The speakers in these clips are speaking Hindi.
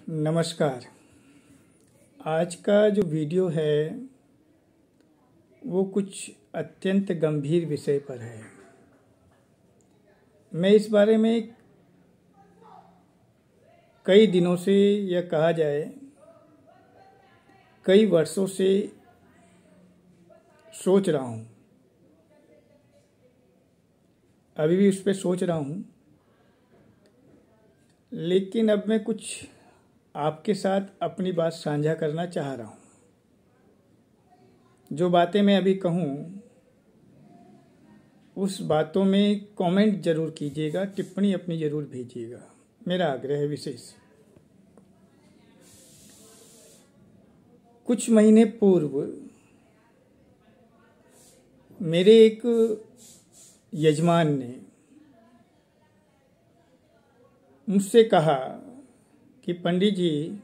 नमस्कार। आज का जो वीडियो है वो कुछ अत्यंत गंभीर विषय पर है। मैं इस बारे में कई दिनों से, या कहा जाए कई वर्षों से सोच रहा हूँ। अभी भी उस पर सोच रहा हूँ, लेकिन अब मैं कुछ आपके साथ अपनी बात साझा करना चाह रहा हूँ। जो बातें मैं अभी कहूँ उस बातों में कमेंट जरूर कीजिएगा, टिप्पणी अपनी जरूर भेजिएगा, मेरा आग्रह है विशेष। कुछ महीने पूर्व मेरे एक यजमान ने मुझसे कहा कि पंडित जी,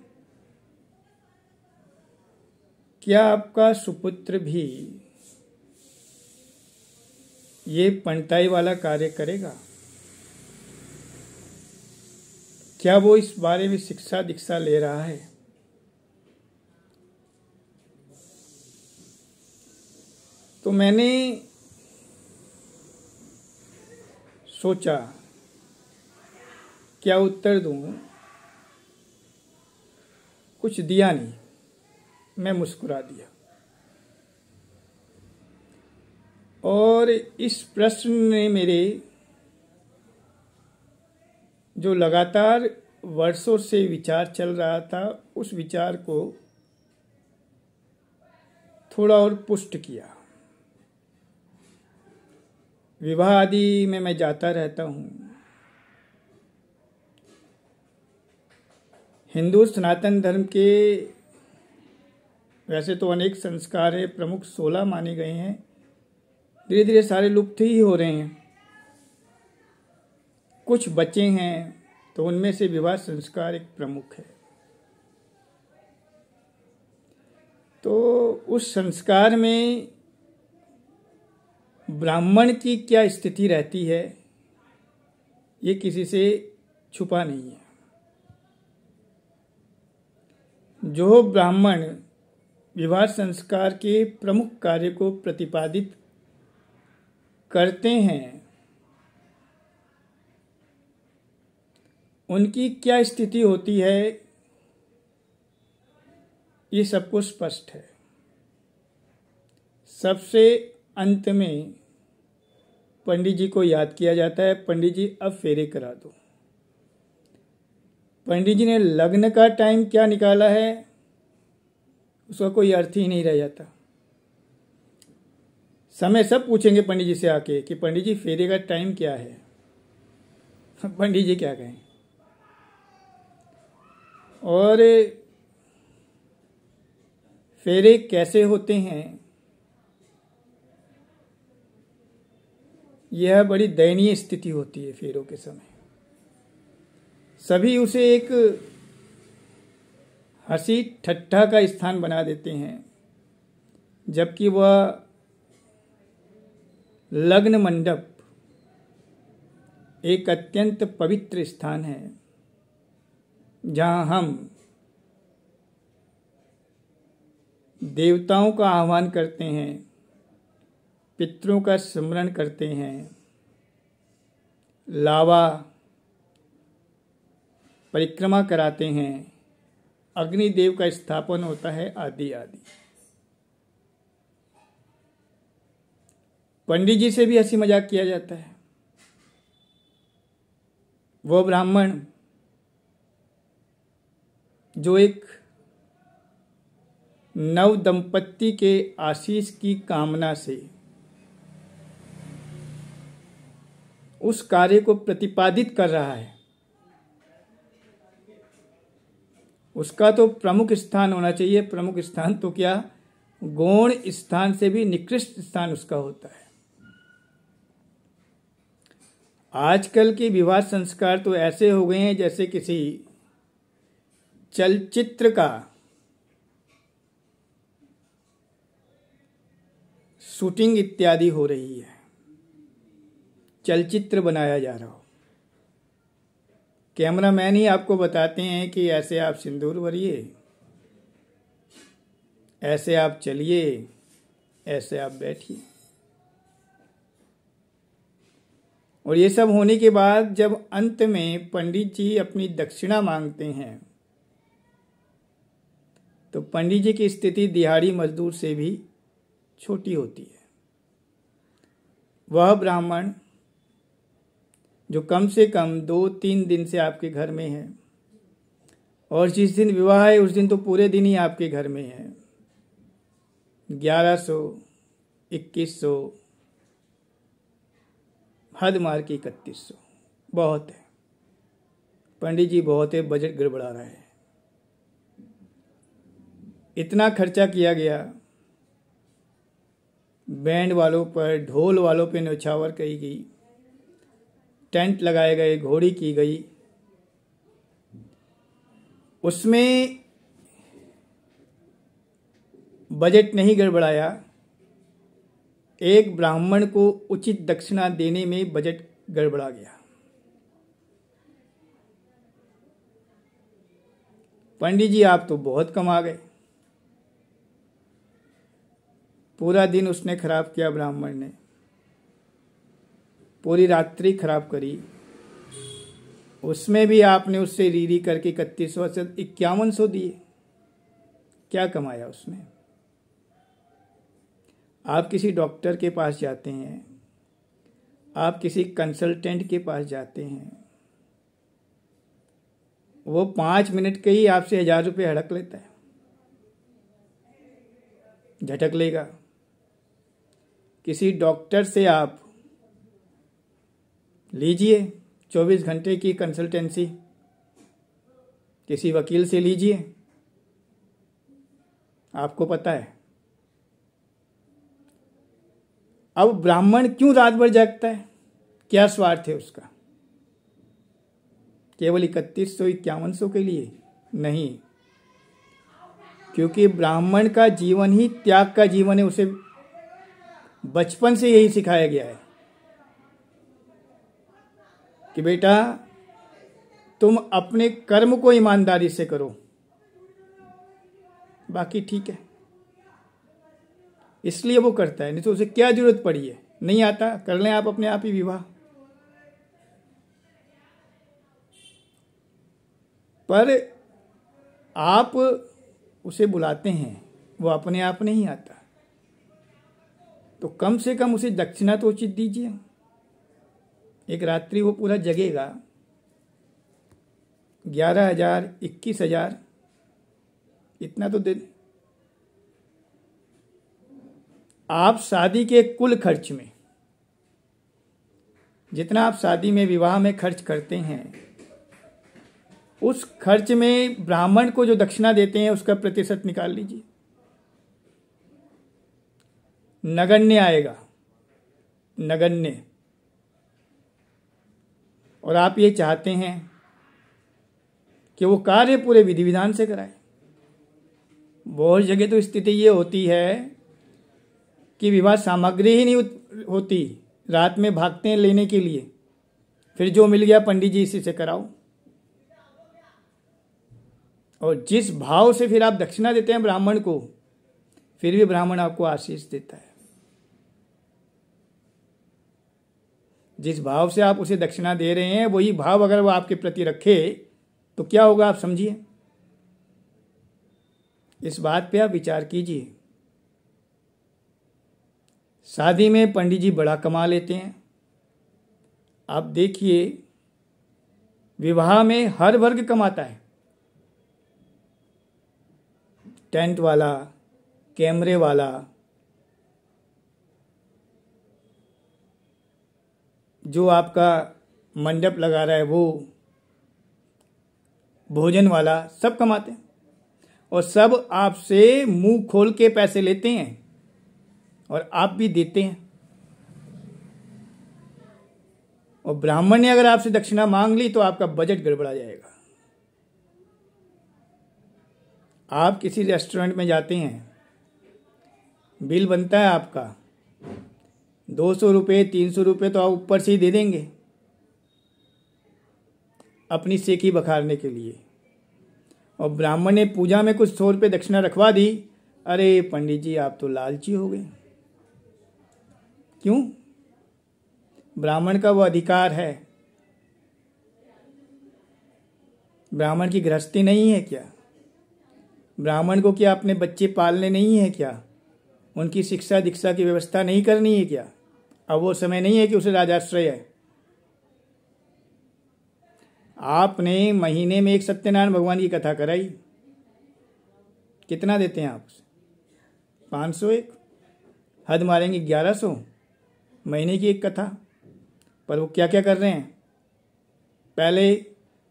क्या आपका सुपुत्र भी ये पंडिताई वाला कार्य करेगा? क्या वो इस बारे में शिक्षा दीक्षा ले रहा है? तो मैंने सोचा क्या उत्तर दूं। कुछ दिया नहीं, मैं मुस्कुरा दिया। और इस प्रश्न ने मेरे जो लगातार वर्षों से विचार चल रहा था, उस विचार को थोड़ा और पुष्ट किया। विवाह आदि में मैं जाता रहता हूँ। हिंदू सनातन धर्म के वैसे तो अनेक संस्कार है, प्रमुख 16 माने गए हैं। धीरे धीरे सारे लुप्त ही हो रहे हैं। कुछ बचे हैं, तो उनमें से विवाह संस्कार एक प्रमुख है। तो उस संस्कार में ब्राह्मण की क्या स्थिति रहती है, ये किसी से छुपा नहीं है। जो ब्राह्मण विवाह संस्कार के प्रमुख कार्य को प्रतिपादित करते हैं, उनकी क्या स्थिति होती है, ये सबको स्पष्ट है। सबसे अंत में पंडित जी को याद किया जाता है, पंडित जी अब फेरे करा दो। पंडित जी ने लग्न का टाइम क्या निकाला है, उसका कोई अर्थ ही नहीं रह जाता। समय सब पूछेंगे पंडित जी से आके कि पंडित जी फेरे का टाइम क्या है। पंडित जी क्या कहें। और फेरे कैसे होते हैं, यह बड़ी दयनीय स्थिति होती है। फेरों के समय सभी उसे एक हंसी ठट्ठा का स्थान बना देते हैं, जबकि वह लग्न मंडप एक अत्यंत पवित्र स्थान है, जहां हम देवताओं का आह्वान करते हैं, पितरों का स्मरण करते हैं, लावा परिक्रमा कराते हैं, अग्निदेव का स्थापन होता है, आदि आदि। पंडित जी से भी हंसी मजाक किया जाता है। वो ब्राह्मण जो एक नव दंपत्ति के आशीष की कामना से उस कार्य को प्रतिपादित कर रहा है, उसका तो प्रमुख स्थान होना चाहिए। प्रमुख स्थान तो क्या, गौण स्थान से भी निकृष्ट स्थान उसका होता है। आजकल के विवाह संस्कार तो ऐसे हो गए हैं जैसे किसी चलचित्र का शूटिंग इत्यादि हो रही है, चलचित्र बनाया जा रहा हो। कैमरामैन ही आपको बताते हैं कि ऐसे आप सिंदूर भरिए, ऐसे आप चलिए, ऐसे आप बैठिए। और ये सब होने के बाद जब अंत में पंडित जी अपनी दक्षिणा मांगते हैं तो पंडित जी की स्थिति दिहाड़ी मजदूर से भी छोटी होती है। वह ब्राह्मण जो कम से कम 2-3 दिन से आपके घर में है, और जिस दिन विवाह है उस दिन तो पूरे दिन ही आपके घर में है, 1100, 2100, हद मार के 3100, बहुत है पंडित जी, बहुत है, बजट गड़बड़ा रहा है। इतना खर्चा किया गया, बैंड वालों पर, ढोल वालों पे न्यौछावर की गई, टेंट लगाए गए, घोड़ी की गई, उसमें बजट नहीं गड़बड़ाया। एक ब्राह्मण को उचित दक्षिणा देने में बजट गड़बड़ा गया। पंडित जी आप तो बहुत कमा गए। पूरा दिन उसने खराब किया, ब्राह्मण ने पूरी रात्रि खराब करी, उसमें भी आपने उससे रीरी करके 3100 से 5100 दिए। क्या कमाया उसने? आप किसी डॉक्टर के पास जाते हैं, आप किसी कंसल्टेंट के पास जाते हैं, वो 5 मिनट के ही आपसे 1000 रुपये हड़क लेता है, झटक लेगा। किसी डॉक्टर से आप लीजिए 24 घंटे की कंसल्टेंसी, किसी वकील से लीजिए, आपको पता है। अब ब्राह्मण क्यों रात भर जागता है? क्या स्वार्थ है उसका? केवल 3100 5100 के लिए नहीं, क्योंकि ब्राह्मण का जीवन ही त्याग का जीवन है। उसे बचपन से यही सिखाया गया है कि बेटा तुम अपने कर्म को ईमानदारी से करो, बाकी ठीक है। इसलिए वो करता है, नहीं तो उसे क्या जरूरत पड़ी है? नहीं आता, कर लें आप अपने आप ही विवाह। पर आप उसे बुलाते हैं, वो अपने आप नहीं आता, तो कम से कम उसे दक्षिणा तो उचित दीजिए। एक रात्रि वो पूरा जगेगा, 11,000, 21,000, इतना तो दे। आप शादी के कुल खर्च में, जितना आप शादी में, विवाह में खर्च करते हैं, उस खर्च में ब्राह्मण को जो दक्षिणा देते हैं उसका प्रतिशत निकाल लीजिए। नगण्य आएगा, नगण्य। और आप ये चाहते हैं कि वो कार्य पूरे विधि विधान से कराए। बहुत जगह तो स्थिति ये होती है कि विवाह सामग्री ही नहीं होती, रात में भागते हैं लेने के लिए, फिर जो मिल गया पंडित जी इसी से कराओ। और जिस भाव से फिर आप दक्षिणा देते हैं ब्राह्मण को, फिर भी ब्राह्मण आपको आशीष देता है। जिस भाव से आप उसे दक्षिणा दे रहे हैं, वही भाव अगर वो आपके प्रति रखे तो क्या होगा आप समझिए। इस बात पे आप विचार कीजिए। शादी में पंडित जी बड़ा कमा लेते हैं। आप देखिए, विवाह में हर वर्ग कमाता है। टेंट वाला, कैमरे वाला, जो आपका मंडप लगा रहा है वो, भोजन वाला, सब कमाते हैं। और सब आपसे मुंह खोल के पैसे लेते हैं और आप भी देते हैं। और ब्राह्मण ने अगर आपसे दक्षिणा मांग ली तो आपका बजट गड़बड़ा जाएगा। आप किसी रेस्टोरेंट में जाते हैं, बिल बनता है आपका 200 रुपये, 300 रुपये तो आप ऊपर से ही दे देंगे। अपनी सेकी बखारने के लिए, और ब्राह्मण ने पूजा में कुछ 100 रुपये दक्षिणा रखवा दी। अरे पंडित जी आप तो लालची हो गए। क्यों? ब्राह्मण का वो अधिकार है। ब्राह्मण की गृहस्थी नहीं है क्या? ब्राह्मण को क्या अपने बच्चे पालने नहीं है क्या? उनकी शिक्षा दीक्षा की व्यवस्था नहीं करनी है क्या? अब वो समय नहीं है कि उसे राजाश्रय है। आपने महीने में एक सत्यनारायण भगवान की कथा कराई, कितना देते हैं आप उसे? 501। हद मारेंगे 1100 महीने की एक कथा। पर वो क्या क्या कर रहे हैं? पहले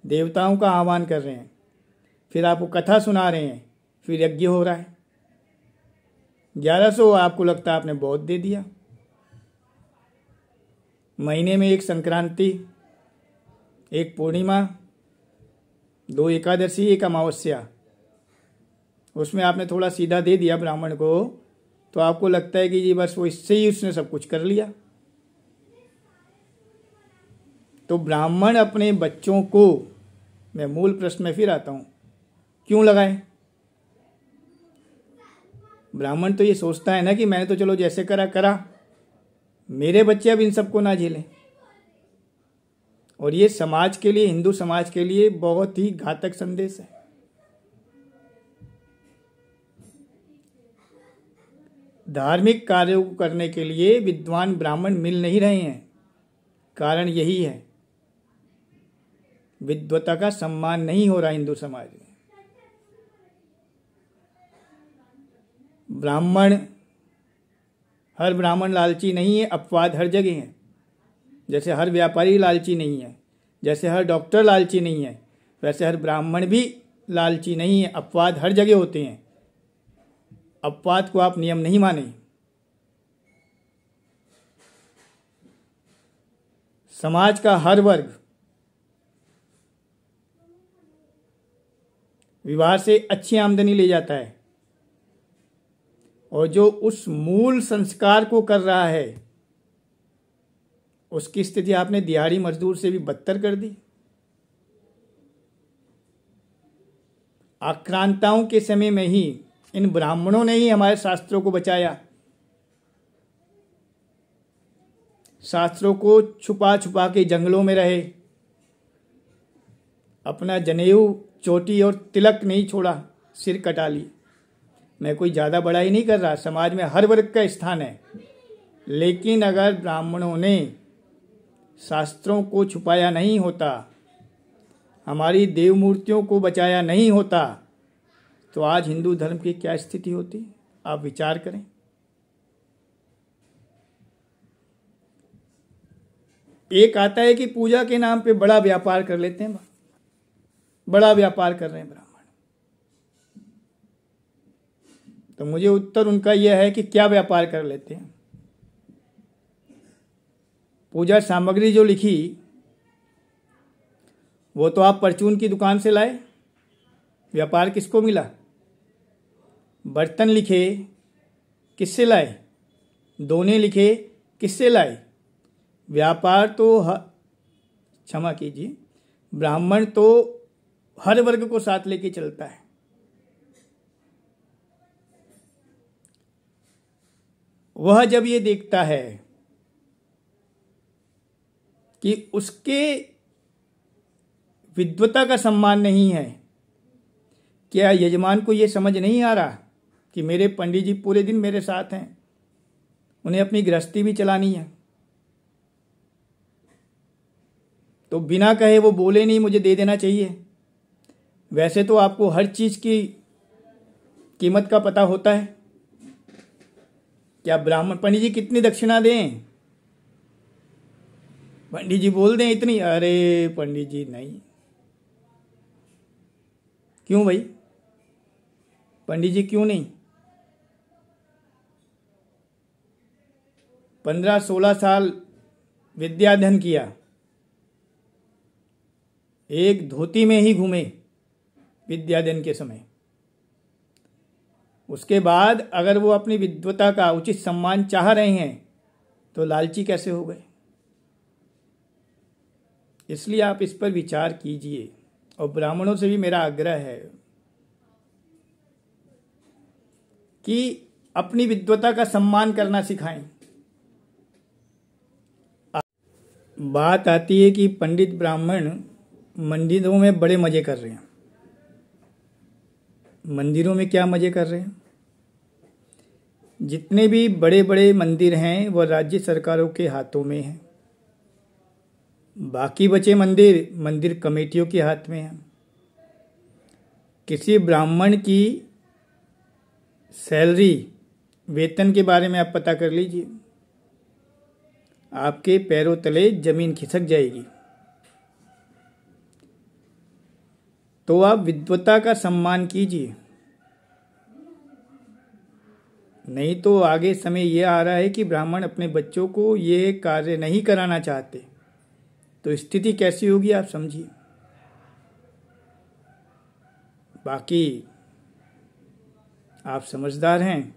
देवताओं का आह्वान कर रहे हैं, फिर आपको कथा सुना रहे हैं, फिर यज्ञ हो रहा है। 1100 आपको लगता है आपने बहुत दे दिया। महीने में एक संक्रांति, एक पूर्णिमा, 2 एकादशी, एक अमावस्या, उसमें आपने थोड़ा सीधा दे दिया ब्राह्मण को, तो आपको लगता है कि जी बस वो इससे ही उसने सब कुछ कर लिया। तो ब्राह्मण अपने बच्चों को, मैं मूल प्रश्न में फिर आता हूं, क्यों लगाए? ब्राह्मण तो ये सोचता है ना कि मैंने तो चलो जैसे करा करा, मेरे बच्चे अब इन सबको ना झेलें। और ये समाज के लिए, हिंदू समाज के लिए बहुत ही घातक संदेश है। धार्मिक कार्यों को करने के लिए विद्वान ब्राह्मण मिल नहीं रहे हैं। कारण यही है, विद्वता का सम्मान नहीं हो रहा हिंदू समाज में। हर ब्राह्मण लालची नहीं है, अपवाद हर जगह है। जैसे हर व्यापारी लालची नहीं है, जैसे हर डॉक्टर लालची नहीं है, वैसे हर ब्राह्मण भी लालची नहीं है। अपवाद हर जगह होते हैं। अपवाद को आप नियम नहीं माने। समाज का हर वर्ग विवाह से अच्छी आमदनी ले जाता है, और जो उस मूल संस्कार को कर रहा है उसकी स्थिति आपने दिहाड़ी मजदूर से भी बदतर कर दी। आक्रांताओं के समय में ही इन ब्राह्मणों ने ही हमारे शास्त्रों को बचाया। शास्त्रों को छुपा छुपा के जंगलों में रहे, अपना जनेऊ, चोटी और तिलक नहीं छोड़ा, सिर कटा ली। मैं कोई ज़्यादा बड़ाई नहीं कर रहा, समाज में हर वर्ग का स्थान है। लेकिन अगर ब्राह्मणों ने शास्त्रों को छुपाया नहीं होता, हमारी देव मूर्तियों को बचाया नहीं होता, तो आज हिंदू धर्म की क्या स्थिति होती? आप विचार करें। एक आता है कि पूजा के नाम पे बड़ा व्यापार कर लेते हैं, बड़ा व्यापार कर रहे हैं ब्राह्मण। तो मुझे उत्तर उनका यह है कि क्या व्यापार कर लेते हैं? पूजा सामग्री जो लिखी वो तो आप परचून की दुकान से लाए, व्यापार किसको मिला? बर्तन लिखे किससे लाए? दोने लिखे किससे लाए? व्यापार तो क्षमा कीजिए, ब्राह्मण तो हर वर्ग को साथ लेके चलता है। वह जब ये देखता है कि उसके विद्वता का सम्मान नहीं है, क्या यजमान को यह समझ नहीं आ रहा कि मेरे पंडित जी पूरे दिन मेरे साथ हैं, उन्हें अपनी गृहस्थी भी चलानी है, तो बिना कहे वो बोले नहीं मुझे दे देना चाहिए। वैसे तो आपको हर चीज की कीमत का पता होता है। क्या ब्राह्मण पंडित जी कितनी दक्षिणा दें? पंडित जी बोल दें इतनी, अरे पंडित जी नहीं। क्यों भाई? पंडित जी क्यों नहीं? 15-16 साल विद्याध्ययन किया, एक धोती में ही घूमे विद्याध्ययन के समय। उसके बाद अगर वो अपनी विद्वता का उचित सम्मान चाह रहे हैं तो लालची कैसे हो गए? इसलिए आप इस पर विचार कीजिए। और ब्राह्मणों से भी मेरा आग्रह है कि अपनी विद्वता का सम्मान करना सिखाएं। बात आती है कि पंडित ब्राह्मण मंदिरों में बड़े मजे कर रहे हैं। मंदिरों में क्या मजे कर रहे हैं? जितने भी बड़े बड़े मंदिर हैं वह राज्य सरकारों के हाथों में हैं। बाकी बचे मंदिर कमेटियों के हाथ में हैं। किसी ब्राह्मण की सैलरी, वेतन के बारे में आप पता कर लीजिए, आपके पैरों तले जमीन खिसक जाएगी। तो आप विद्वता का सम्मान कीजिए, नहीं तो आगे समय यह आ रहा है कि ब्राह्मण अपने बच्चों को ये कार्य नहीं कराना चाहते, तो स्थिति कैसी होगी आप समझिए। बाकी आप समझदार हैं।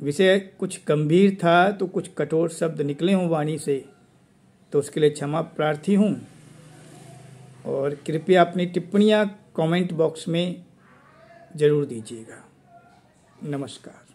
विषय कुछ गंभीर था तो कुछ कठोर शब्द निकले हों वाणी से, तो उसके लिए क्षमा प्रार्थी हूँ। और कृपया अपनी टिप्पणियाँ कमेंट बॉक्स में ज़रूर दीजिएगा। नमस्कार।